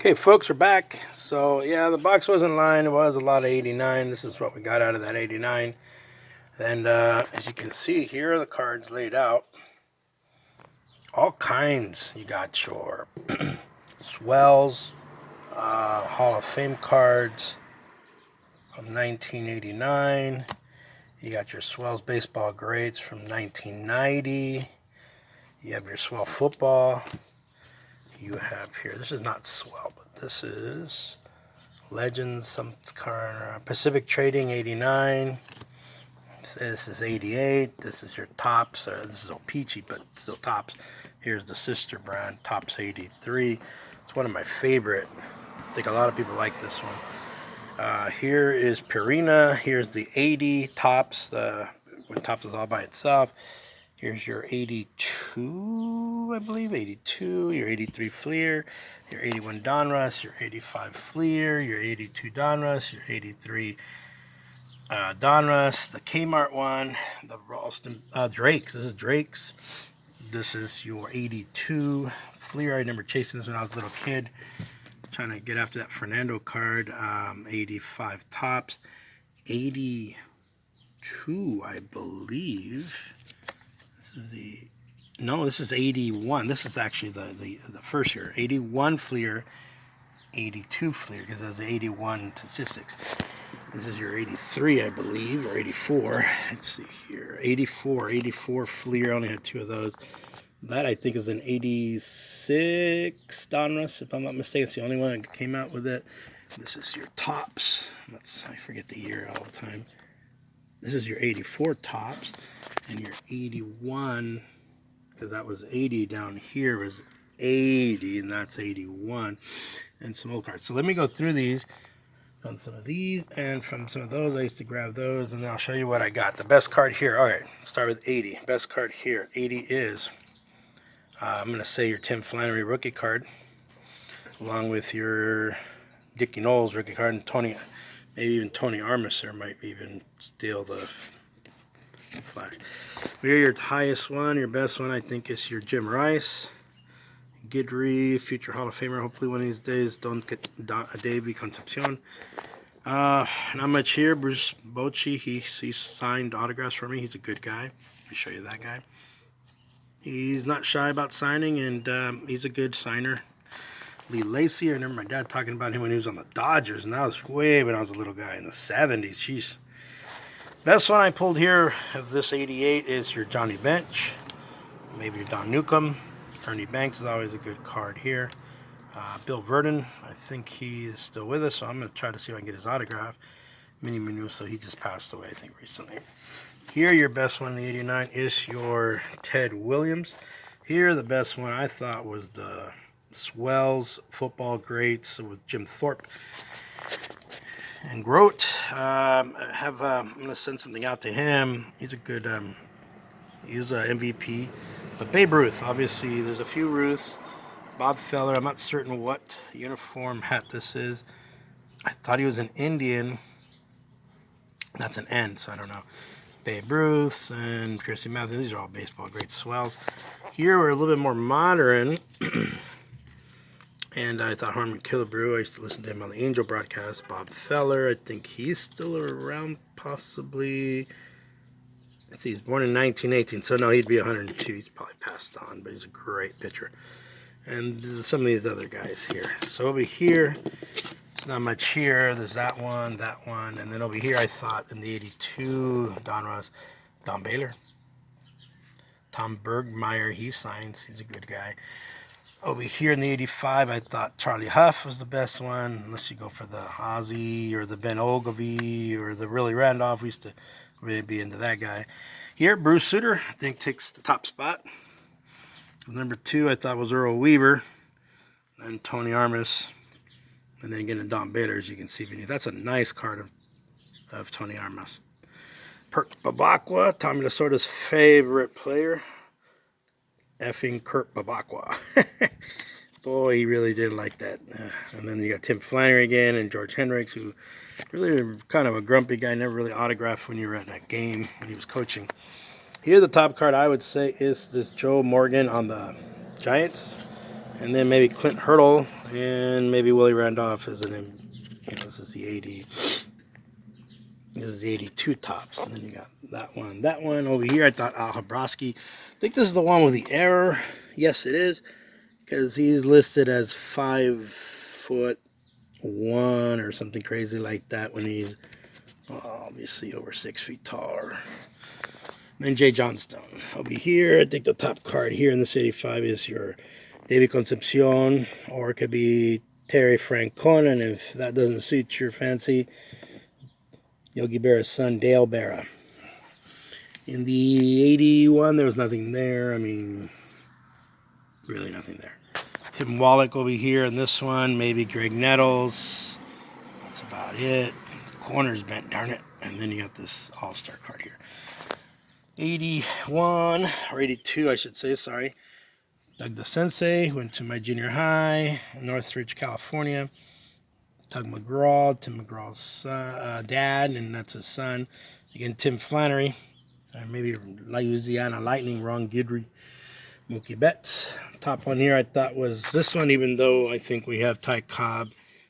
Okay, folks, are back. So, yeah, the box was in line. It was a lot of 89. This is what we got out of that 89. And as you can see, here are the cards laid out. All kinds. You got your swells, Hall of Fame cards from 1989. You got your swells baseball grades from 1990. You have your swell football. You have here, this is not swell, but this is Legends, some card, Pacific Trading 89. This is 88. This is your Tops. This is O-Pee-Chee, but still Tops. Here's the sister brand, Tops 83. It's one of my favorite. I think a lot of people like this one. Here is Purina. Here's the 80 Tops, when Tops is all by itself. Here's your 82, I believe, 82, your 83 Fleer, your 81 Donruss, your 85 Fleer, your 82 Donruss, your 83 Donruss, the Kmart one, the Ralston Drake's. This is Drake's. This is your 82 Fleer. I remember chasing this when I was a little kid, trying to get after that Fernando card. 85 Tops, 82, I believe. This is 81. This is actually the first year. 81 Fleer, 82 Fleer, because there's 81 statistics. This is your 83, I believe, or 84. Let's see here. 84 Fleer. I only had two of those. That, I think, is an 86 Donruss, if I'm not mistaken. It's the only one that came out with it. This is your Tops. I forget the year all the time. This is your 84 Tops, and your 81, because that was 80 down here, was 80, and that's 81, and some old cards. So let me go through these, on some of these, and from some of those, I used to grab those, and then I'll show you what I got. The best card here, all right, start with 80. Best card here, 80 is, I'm going to say your Tim Flannery rookie card, along with your Dickie Knowles rookie card, and maybe even Tony Armiser might even steal the flash. Here, your highest one, your best one, I think, is your Jim Rice. Guidry, future Hall of Famer, hopefully one of these days. Davey Concepcion. Not much here. Bruce Bochy, he signed autographs for me. He's a good guy. Let me show you that guy. He's not shy about signing, and he's a good signer. Lee Lacy, I remember my dad talking about him when he was on the Dodgers, and that was way when I was a little guy in the 70s. Jeez. Best one I pulled here of this 88 is your Johnny Bench, maybe your Don Newcomb. Ernie Banks is always a good card here. Bill Verdon, I think he is still with us, so I'm going to try to see if I can get his autograph. Minnie Minuso, he just passed away, I think, recently. Here, your best one in the 89 is your Ted Williams. Here, the best one I thought was the Swells football greats with Jim Thorpe and Grote. I'm going to send something out to him. He's a good, he's an MVP. But Babe Ruth, obviously, there's a few Ruths. Bob Feller, I'm not certain what uniform hat this is. I thought he was an Indian. That's an N, so I don't know. Babe Ruths and Christy Matthews, these are all baseball great swells. Here we're a little bit more modern. And I thought Harmon Killebrew, I used to listen to him on the Angel broadcast. Bob Feller, I think he's still around, possibly. Let's see, he's born in 1918, so no, he'd be 102. He's probably passed on, but he's a great pitcher. And some of these other guys here. So over here, it's not much here. There's that one, and then over here, I thought in the 82 Donruss, Don Baylor. Tom Bergmeyer, he signs. He's a good guy. Over here in the 85, I thought Charlie Huff was the best one, unless you go for the Ozzie or the Ben Ogilvie or the Willie Randolph. We used to really be into that guy. Here, Bruce Sutter, I think, takes the top spot. Number 2, I thought was Earl Weaver, and Tony Armas, and then again Don Baylor, as you can see beneath. That's a nice card of Tony Armas. Kurt Babakwa, Tommy Lasorda's favorite player. Effing Kurt Babakwa. Boy, he really did like that. And then you got Tim Flannery again and George Hendricks, who really kind of a grumpy guy, never really autographed when you were at that game when he was coaching. Here, the top card I would say is this Joe Morgan on the Giants. And then maybe Clint Hurdle. And maybe Willie Randolph is an, this is the 80. This is the 82 tops. And then you got that one. That one over here, I thought Al Habrowski. I think this is the one with the error. Yes, it is. Because he's listed as 5'1" or something crazy like that when he's obviously over 6 feet tall. And then Jay Johnstone. Over here, I think the top card here in this 85 is your David Concepcion, or it could be Terry Francona, and if that doesn't suit your fancy, Yogi Berra's son, Dale Berra. In the 81, there was nothing there. I mean, really nothing there. Tim Wallach over here in this one, maybe Greg Nettles. That's about it. Corner's bent, darn it. And then you got this all-star card here. 81, or 82, I should say, sorry. Doug the Sensei, went to my junior high in Northridge, California. Doug McGraw, Tim McGraw's son, dad, and that's his son. Again, Tim Flannery. Maybe Louisiana Lightning, Ron Guidry. Mookie Betts. Top one here I thought was this one, even though I think we have Ty Cobb,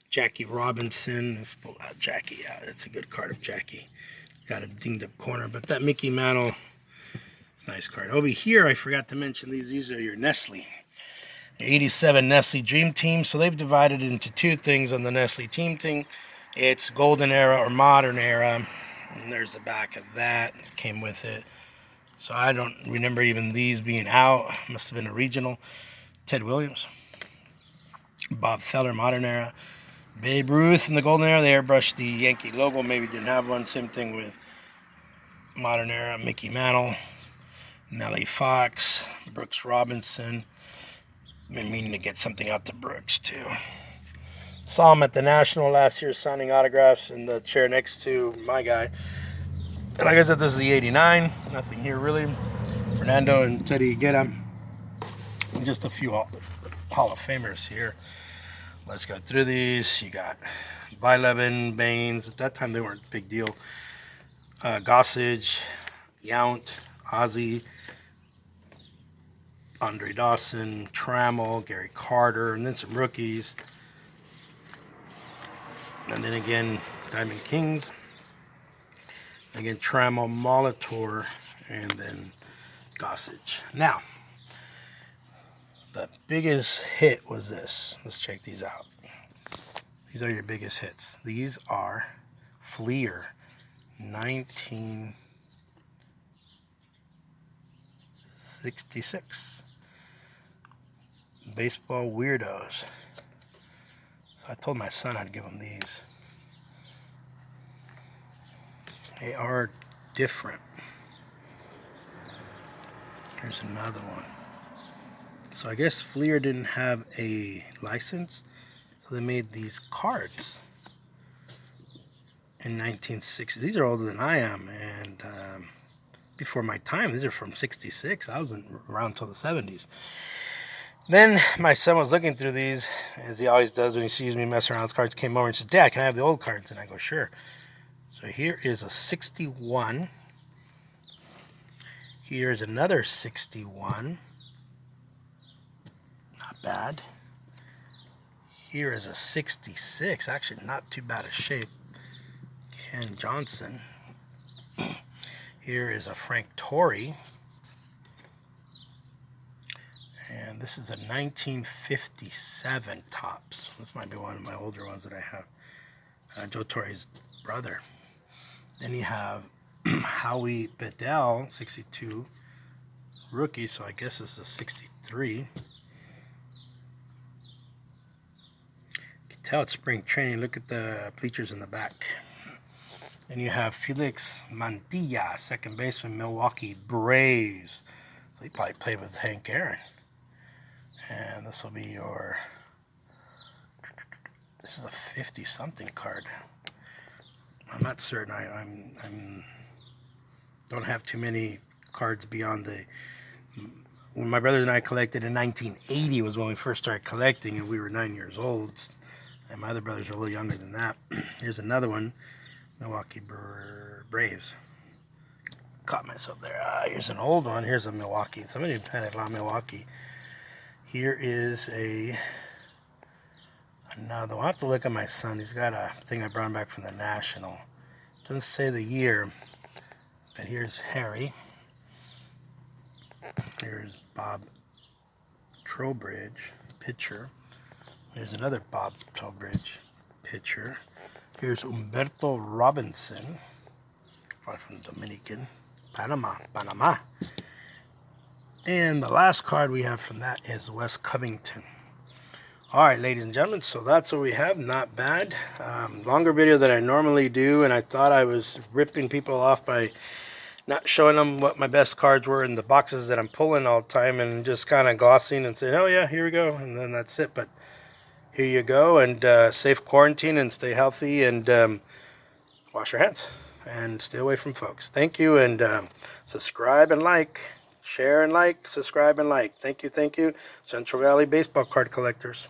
Jackie Robinson. Let's pull out Jackie out. It's a good card of Jackie. Got a dinged up corner, but that Mickey Mantle, it's a nice card. Over here, I forgot to mention these. These are your Nestle. 87 Nestle Dream Team. So they've divided it into two things on the Nestle Team thing. It's golden era or modern era. And there's the back of that. It came with it. So I don't remember even these being out. Must have been a regional. Ted Williams. Bob Feller, modern era. Babe Ruth in the golden era. They airbrushed the Yankee logo. Maybe didn't have one. Same thing with modern era. Mickey Mantle. Nellie Fox. Brooks Robinson. Been meaning to get something out to Brooks too. Saw him at the National last year signing autographs in the chair next to my guy. And like I said, this is the 89. Nothing here really. Fernando and Teddy Guerra. And just a few Hall of Famers here. Let's go through these. You got Blyleven, Baines. At that time, they weren't a big deal. Gossage, Yount, Ozzie, Andre Dawson, Trammell, Gary Carter, and then some rookies. And then again, Diamond Kings. Again, Trammell, Molitor, and then Gossage. Now, the biggest hit was this. Let's check these out. These are your biggest hits. These are Fleer 1966. Baseball Weirdos. So I told my son I'd give him these. They are different. Here's another one. So I guess Fleer didn't have a license, so they made these cards in 1960. These are older than I am, and before my time. These are from 66. I wasn't around until the 70s. Then my son was looking through these, as he always does when he sees me messing around with cards. Came over and said, "Dad, can I have the old cards?" And I go, "Sure." So here is a 61. Here's another 61. Not bad. Here is a 66. Actually, not too bad a shape. Ken Johnson. Here is a Frank Torrey. And this is a 1957 Topps. This might be one of my older ones that I have. Joe Torre's brother. Then you have Howie Bedell, 62 rookie, so I guess this is a 63. You can tell it's spring training. Look at the bleachers in the back. Then you have Felix Mantilla, second baseman, Milwaukee Braves. So he probably played with Hank Aaron. And this will be your, this is a 50-something card. I'm not certain. I'm don't have too many cards beyond the. When my brothers and I collected in 1980 was when we first started collecting, and we were 9 years old. And my other brothers are a little younger than that. Here's another one, Milwaukee Braves. Caught myself there. Here's an old one. Here's a Milwaukee. Somebody had a lot of Milwaukee. Here is a Now, though, I'll have to look at my son. He's got a thing I brought him back from the National. Doesn't say the year, but here's Harry. Here's Bob Trowbridge, pitcher. There's another Bob Trowbridge, pitcher. Here's Humberto Robinson, from Dominican, Panama. And the last card we have from that is Wes Covington. All right, ladies and gentlemen, so that's what we have. Not bad. Longer video than I normally do, and I thought I was ripping people off by not showing them what my best cards were in the boxes that I'm pulling all the time, and just kind of glossing and saying, oh yeah, here we go, and then that's it. But here you go, and safe quarantine, and stay healthy, and wash your hands, and stay away from folks. Thank you, and subscribe and like. Share and like, subscribe and like. Thank you, thank you. Central Valley Baseball Card Collectors.